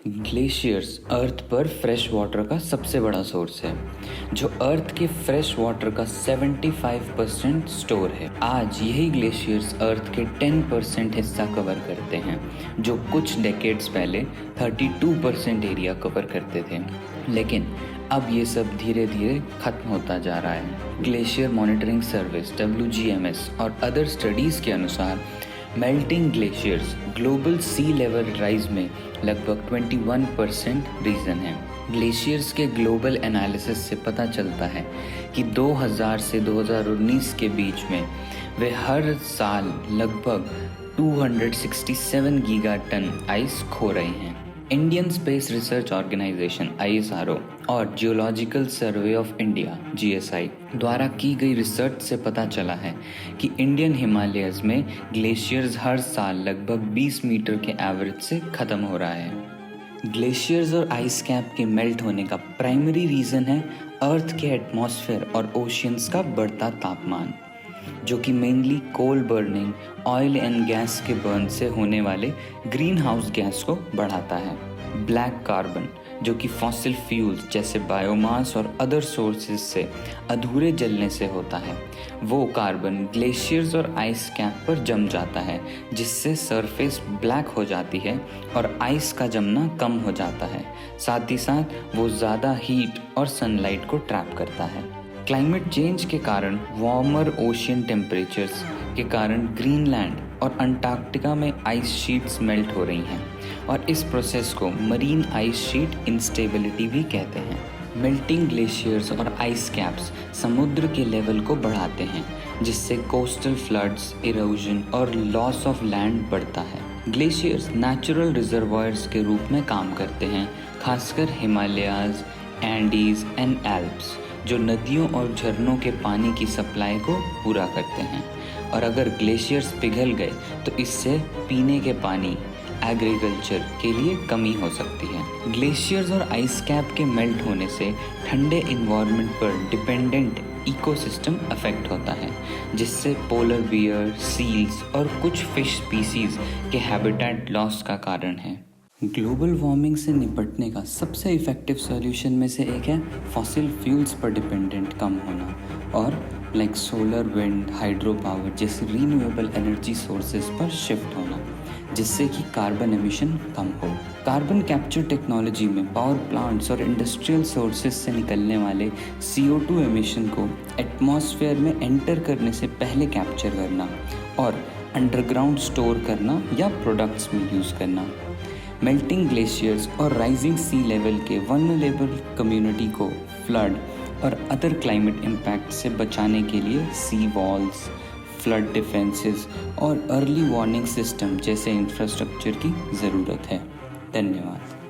Glaciers अर्थ पर fresh water का सबसे बड़ा सोर्स है, जो अर्थ के फ्रेश वाटर का 75% स्टोर है। आज यही ग्लेशियर्स अर्थ के 10% हिस्सा कवर करते हैं, जो कुछ डेकेड्स पहले 32% एरिया कवर करते थे। लेकिन अब ये सब धीरे धीरे खत्म होता जा रहा है। ग्लेशियर मॉनिटरिंग सर्विस WGMS और अदर स्टडीज़ के अनुसार मेल्टिंग ग्लेशियर्स ग्लोबल सी लेवल राइज में लगभग 21% रीज़न है। ग्लेशियर्स के ग्लोबल एनालिसिस से पता चलता है कि 2000 से 2019 के बीच में वे हर साल लगभग 267 गीगा टन आइस खो रहे हैं। Indian space research organisation ISRO और geological survey of India GSI द्वारा की गई रिसर्च से पता चला है कि इंडियन हिमालयस में ग्लेशियर्स हर साल लगभग 20 मीटर के एवरेज से ख़त्म हो रहा है। ग्लेशियर्स और आइस कैप के मेल्ट होने का प्राइमरी रीज़न है अर्थ के एटमॉस्फेयर और ओशियंस का बढ़ता तापमान, जो कि mainly coal burning, oil and gas के बर्न से होने वाले ग्रीन हाउस गैस को बढ़ाता है। ब्लैक कार्बन, जो कि फॉसिल फ्यूल्स जैसे बायोमास और अदर सोर्सेज से अधूरे जलने से होता है, वो कार्बन ग्लेशियर्स और आइस कैप पर जम जाता है, जिससे सरफेस ब्लैक हो जाती है और आइस का जमना कम हो जाता है। साथ ही साथ वो ज़्यादा हीट और सनलाइट को ट्रैप करता है। क्लाइमेट चेंज के कारण वार्मर ओशियन टेम्परेचर्स के कारण ग्रीनलैंड और अंटार्कटिका में आइस शीट्स मेल्ट हो रही हैं, और इस प्रोसेस को मरीन आइस शीट इंस्टेबिलिटी भी कहते हैं। मेल्टिंग ग्लेशियर्स और आइस कैप्स समुद्र के लेवल को बढ़ाते हैं, जिससे कोस्टल फ्लड्स, इरोजन और लॉस ऑफ लैंड बढ़ता है। ग्लेशियर्स नेचुरल रिजर्वायर्स के रूप में काम करते हैं, खासकर हिमालयाज, एंडीज एंड एल्प्स, जो नदियों और झरनों के पानी की सप्लाई को पूरा करते हैं। और अगर ग्लेशियर्स पिघल गए तो इससे पीने के पानी, एग्रीकल्चर के लिए कमी हो सकती है। ग्लेशियर्स और आइस कैप के मेल्ट होने से ठंडे इन्वायरमेंट पर डिपेंडेंट इकोसिस्टम अफेक्ट होता है, जिससे पोलर बियर, सील्स और कुछ फिश स्पीसीज के हैबिटेट लॉस का कारण है। ग्लोबल वार्मिंग से निपटने का सबसे इफ़ेक्टिव सॉल्यूशन में से एक है फॉसिल फ्यूल्स पर डिपेंडेंट कम होना और like solar, wind, hydro power जैसी रीन्यूएबल एनर्जी सोर्सेज पर शिफ्ट होना, जिससे कि कार्बन एमिशन कम हो। कार्बन कैप्चर टेक्नोलॉजी में पावर प्लांट्स और इंडस्ट्रियल सोर्सेज से निकलने वाले CO2 एमिशन को एटमॉस्फेयर में एंटर करने से पहले कैप्चर करना और अंडरग्राउंड स्टोर करना या प्रोडक्ट्स में यूज़ करना। मेल्टिंग ग्लेशियर्स और राइजिंग सी लेवल के वल्नरेबल कम्युनिटी को फ्लड और अदर क्लाइमेट इम्पैक्ट से बचाने के लिए सी वॉल्स, फ्लड डिफेंसेस और अर्ली वार्निंग सिस्टम जैसे इंफ्रास्ट्रक्चर की ज़रूरत है। धन्यवाद।